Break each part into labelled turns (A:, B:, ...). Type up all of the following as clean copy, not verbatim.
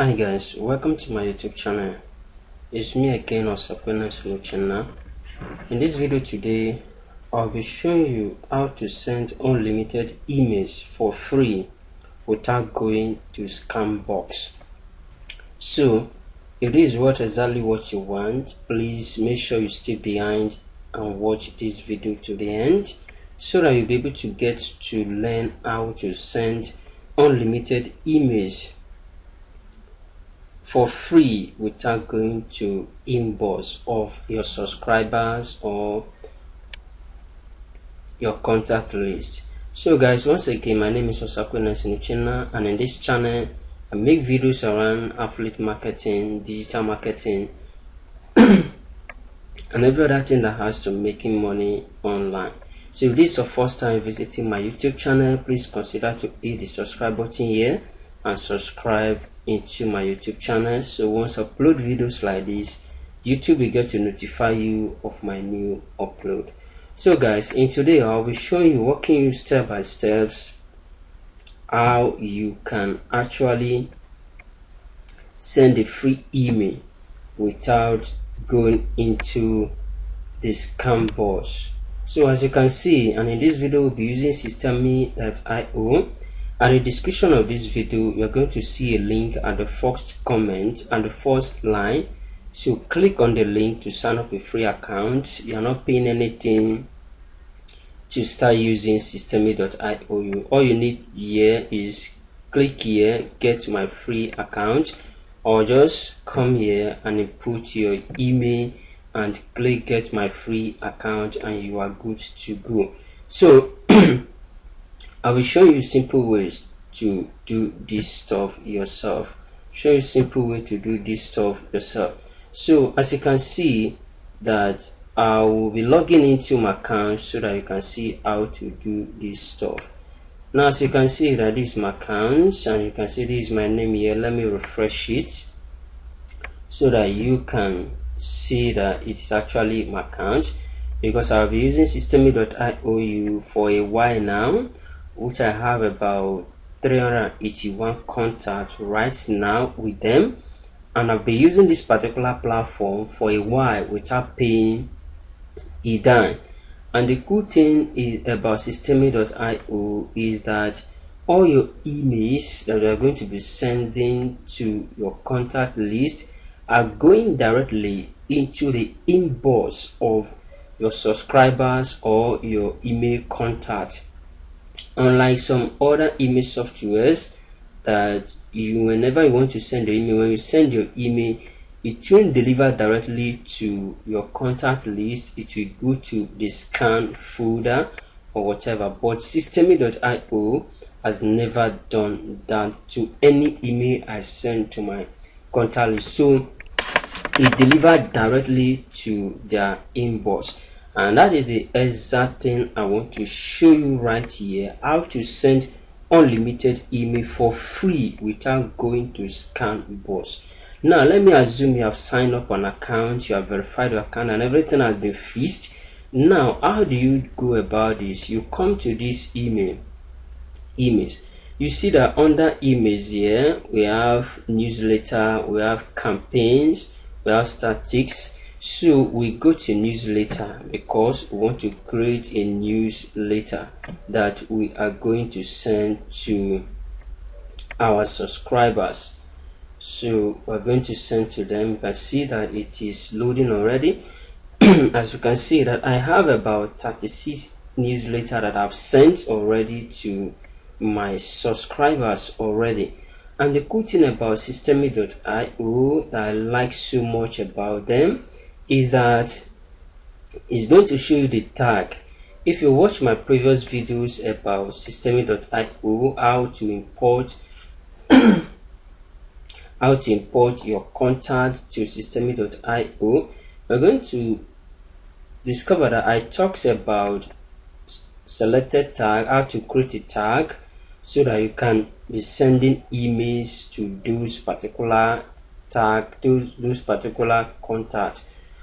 A: Hi guys, welcome to my YouTube channel. It's me again, Qservers. In this video today, I'll be showing you how to send unlimited emails for free without going to scam box. So, if this is exactly what you want, please make sure you stay behind and watch this video to the end so that you'll be able to get to learn how to send unlimited emails for free without going to inbox of your subscribers or your contact list. So guys, once again, my name is Qservers, and in this channel I make videos around affiliate marketing, digital marketing and every other thing that has to making money online. So if this is your first time visiting my YouTube channel, please consider to hit the subscribe button here and subscribe into my YouTube channel, so once I upload videos like this, YouTube will get to notify you of my new upload. So guys, in today I'll be showing you, walking you step by steps how you can actually send a free email without going into the scam box. So as you can see, and in this video we'll be using systeme.io. At the description of this video, you're going to see a link at the first comment and the first line. So click on the link to sign up a free account. You're not paying anything to start using systeme.io. All you need here is click here, get my free account, or just come here and input your email and click get my free account and you are good to go. So I will show you simple ways to do this stuff yourself. So as you can see that I will be logging into my account so that you can see how to do this stuff. Now as you can see that this is my account and you can see this is my name here. Let me refresh it so that you can see that it's actually my account, because I'll be using systeme.io for a while now, which I have about 381 contacts right now with them, and I've been using this particular platform for a while without paying a dime. And the cool thing is about systeme.io is that all your emails that you are going to be sending to your contact list are going directly into the inbox of your subscribers or your email contact. Unlike some other email softwares that whenever you want to send the email, when you send your email, it won't deliver directly to your contact list. It will go to the scan folder or whatever. But systeme.io has never done that to any email I send to my contact list. So it delivered directly to their inbox. And that is the exact thing I want to show you right here, how to send unlimited email for free without going to scam box. Now let me assume you have signed up an account, you have verified your account and everything has been fixed. Now how do you go about this? You come to this emails. You see that under emails here we have newsletter, we have campaigns, we have statistics. So we go to newsletter because we want to create a newsletter that we are going to send to our subscribers. So we're going to send to them. You can see that it is loading already. As you can see that I have about 36 newsletters that I've sent already to my subscribers already. And the cool thing about systeme.io that I like so much about them is that it's going to show you the tag. If you watch my previous videos about systeme.io, how to import your contact to systeme.io, we're going to discover that I talked about selected tag, how to create a tag so that you can be sending emails to those particular tag, those particular contacts.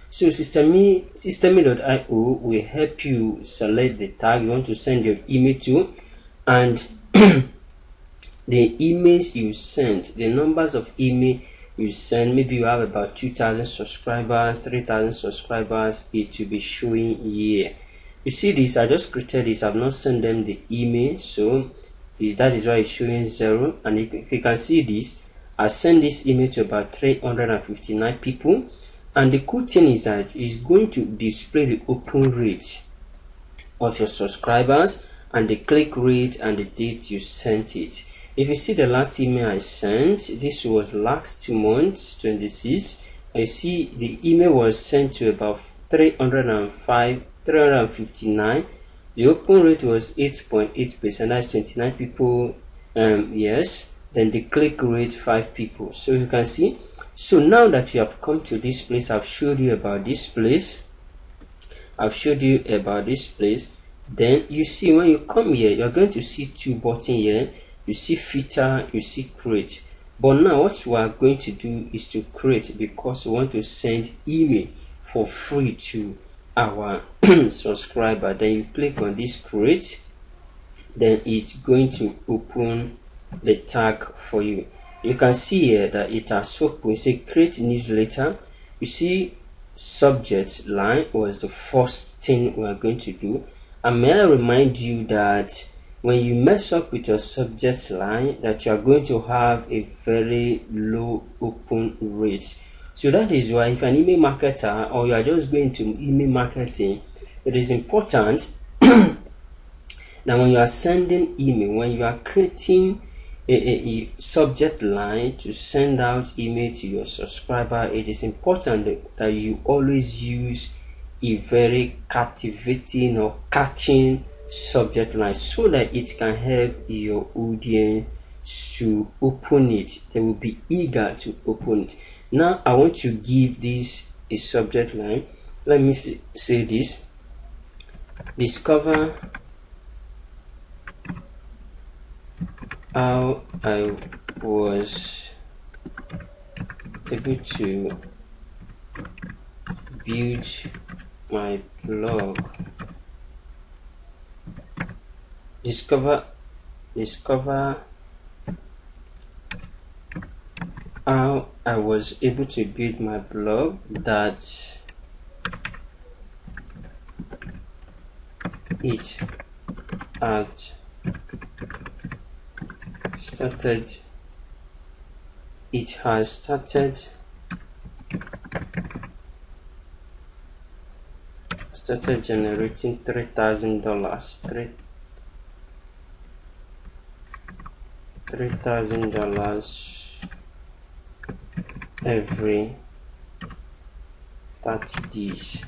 A: So systeme.io will help you select the tag you want to send your email to, and the emails you send, the numbers of email you send. Maybe you have about 2,000 subscribers, 3,000 subscribers, it will be showing here. You see this, I just created this, I've not sent them the email, so that is why it's showing 0. And if you can see this, I sent this email to about 359 people, and the cool thing is that it's going to display the open rate of your subscribers and the click rate and the date you sent it. If you see the last email I sent, this was last month 26, you see the email was sent to about 359. The open rate was 8.8%, that's 29 people, yes, then the click rate 5 people. So you can see, so now that you have come to this place, I've showed you about this place, then you see when you come here, you're going to see 2 buttons here. You see filter, you see create. But now what we are going to do is to create, because we want to send email for free to our subscriber. Then you click on this create, then it's going to open the tag for you. You can see here that it has opened. It says create newsletter. You see subject line was the first thing we are going to do. And may I remind you that when you mess up with your subject line, that you are going to have a very low open rate. So that is why if an email marketer, or you are just going to email marketing, it is important that when you are sending email, when you are creating a subject line to send out email to your subscriber, it is important that you always use a very captivating or catching subject line, so that it can help your audience to open it. They will be eager to open it. Now I want to give this a subject line. Let me say this: discover how I was able to build my blog. Discover how I was able to build my blog that it had started. It has started generating $3,000 every 30 days.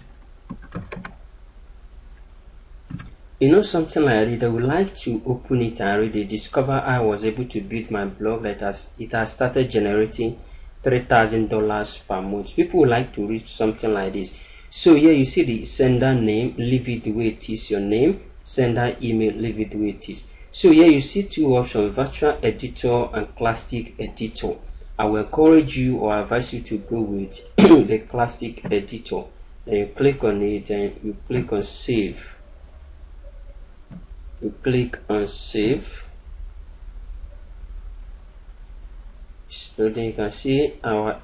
A: You know, something like that, they would like to open it and read it. Discover I was able to build my blog that it has started generating $3,000 per month. People would like to read something like this. So here you see the sender name, leave it the way it is, your name, sender email, leave it the way it is. So here you see 2 options, virtual editor and classic editor. I will encourage you or advise you to go with the classic editor. Then you click on it and you click on save. You click on save. So then you can see our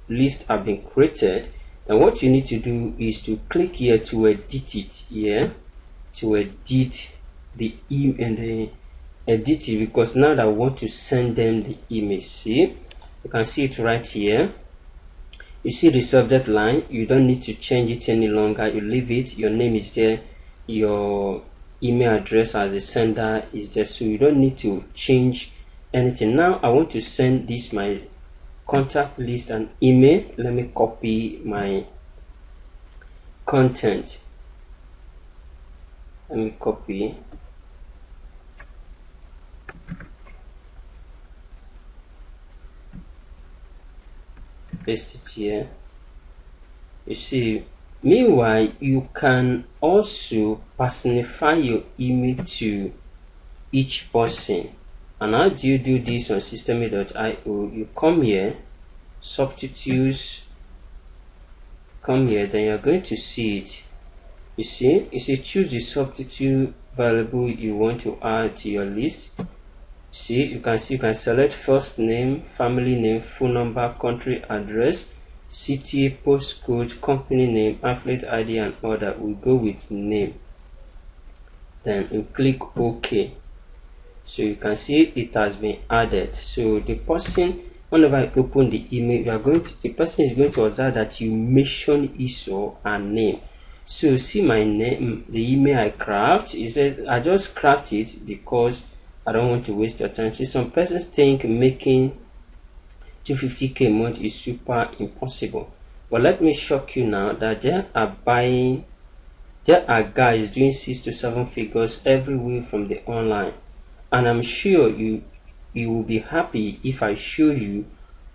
A: list have been created. And what you need to do is to click here to edit it here, to edit the email and the edit it, because now that I want to send them the email. See, you can see it right here. You see the subject line, you don't need to change it any longer. You leave it, your name is there, your email address as a sender is there, so you don't need to change anything. Now I want to send this my contact list and email. Let me copy my content. Let me copy. Paste it here. You see, meanwhile you can also personify your email to each person. And how do you do this on system.io? You come here, substitutes, come here, then you're going to see it. You see choose the substitute variable you want to add to your list. See, you can select first name, family name, phone number, country address, city, postcode, company name, affiliate ID, and other. We go with name. Then you click OK. So you can see it has been added. So the person, whenever I open the email, the person is going to observe that you mention his or her name. So see my name, the email I craft. It said I just craft it because I don't want to waste your time. See, some persons think making 250k a month is super impossible. But let me shock you now that there are guys doing 6 to 7 figures every week from the online. And I'm sure you will be happy if I show you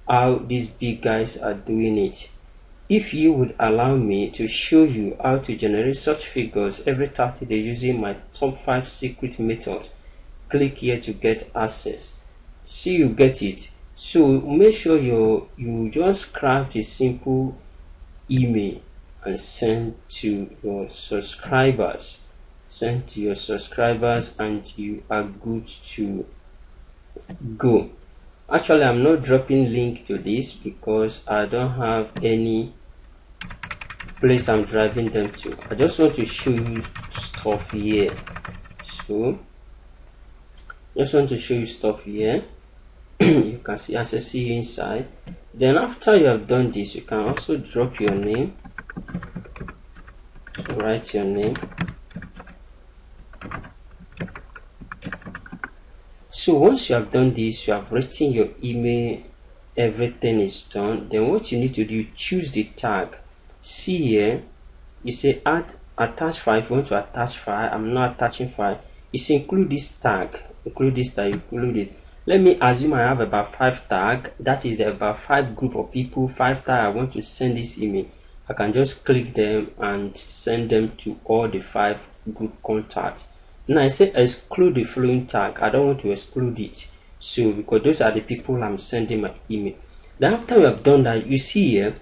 A: how these big guys are doing it. If you would allow me to show you how to generate such figures every 30 days using my top 5 secret method, click here to get access. See, you get it. So make sure you just craft a simple email and send to your subscribers. Send to your subscribers and you are good to go. Actually, I'm not dropping link to this because I don't have any place I'm driving them to. I just want to show you stuff here. So just want to show you stuff here. You can see access you inside. Then after you have done this, you can also drop your name. Write your name. So once you have done this, you have written your email, everything is done. Then what you need to do, choose the tag. See here, you say add attach file. If you want to attach file, I'm not attaching file. It's include this tag, include it. Let me assume I have about 5 tags. That is about 5 group of people, 5 tags I want to send this email. I can just click them and send them to all the 5 group contacts. Now I say exclude the following tag. I don't want to exclude it. So because those are the people I'm sending my email. Then after you have done that, you see here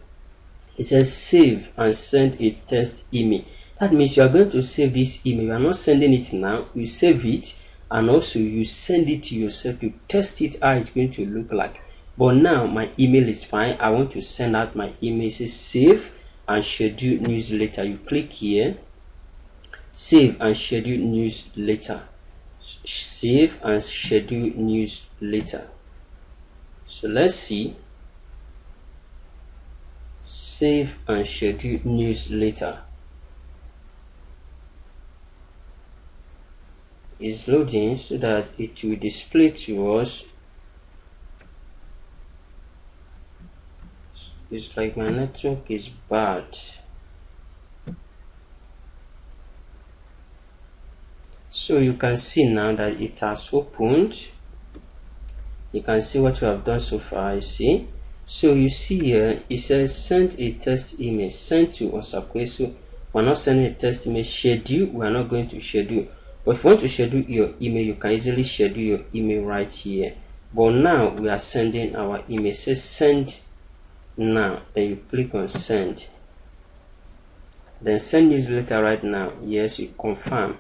A: it says save and send a test email. That means you are going to save this email. You are not sending it now. You save it and also you send it to yourself. You test it how it's going to look like. But now my email is fine. I want to send out my email. It says save and schedule newsletter. You click here. Save and schedule newsletter. Save and schedule newsletter. So let's see. Save and schedule newsletter. Is loading so that it will display to us. It's like my network is bad. So you can see now that it has opened. You can see what you have done so far. You see. So you see here it says send a test email. Send to Osakwe. So we're not sending a test email. Schedule. We are not going to schedule. But if you want to schedule your email, you can easily schedule your email right here. But now we are sending our email. It says send now. Then you click on send. Then send newsletter right now. Yes, you confirm.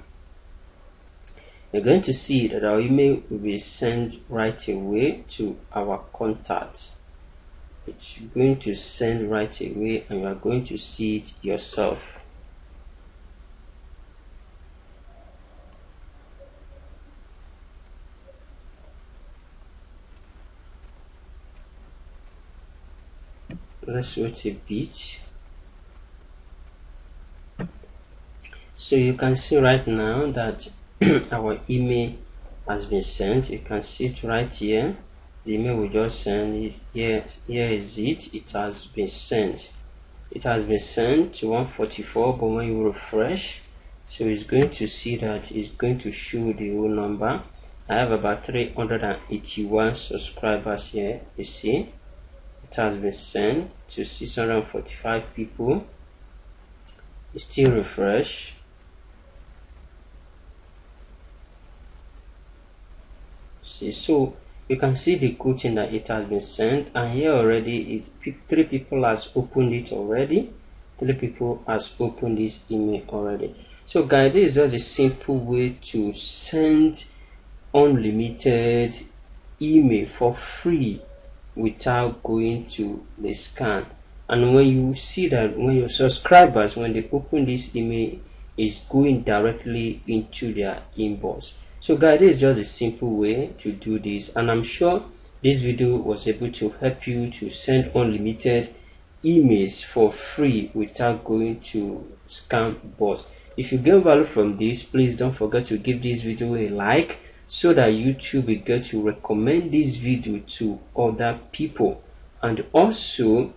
A: You're going to see that our email will be sent right away to our contacts. It's going to send right away and you are going to see it yourself. Let's wait a bit. So you can see right now that our email has been sent. You can see it right here. The email we just sent it here. Here is it. It has been sent. It has been sent to 144. But when you refresh, so it's going to see that it's going to show the whole number. I have about 381 subscribers here. You see, it has been sent to 645 people. You still refresh. See, so you can see the quoting that it has been sent, and here already 3 people has opened it already. 3 people has opened this email already. So guys, this is just a simple way to send unlimited email for free without going to the scan. And when you see that when your subscribers, when they open this email, is going directly into their inbox. So guys, this is just a simple way to do this, and I'm sure this video was able to help you to send unlimited emails for free without going to scam bots. If you get value from this, please don't forget to give this video a like so that YouTube will get to recommend this video to other people. And also,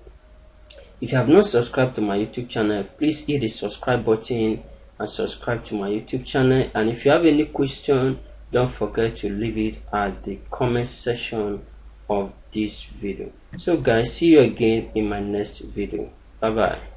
A: if you have not subscribed to my YouTube channel, please hit the subscribe button and subscribe to my YouTube channel. And if you have any question, don't forget to leave it at the comment section of this video. So guys, see you again in my next video. Bye bye.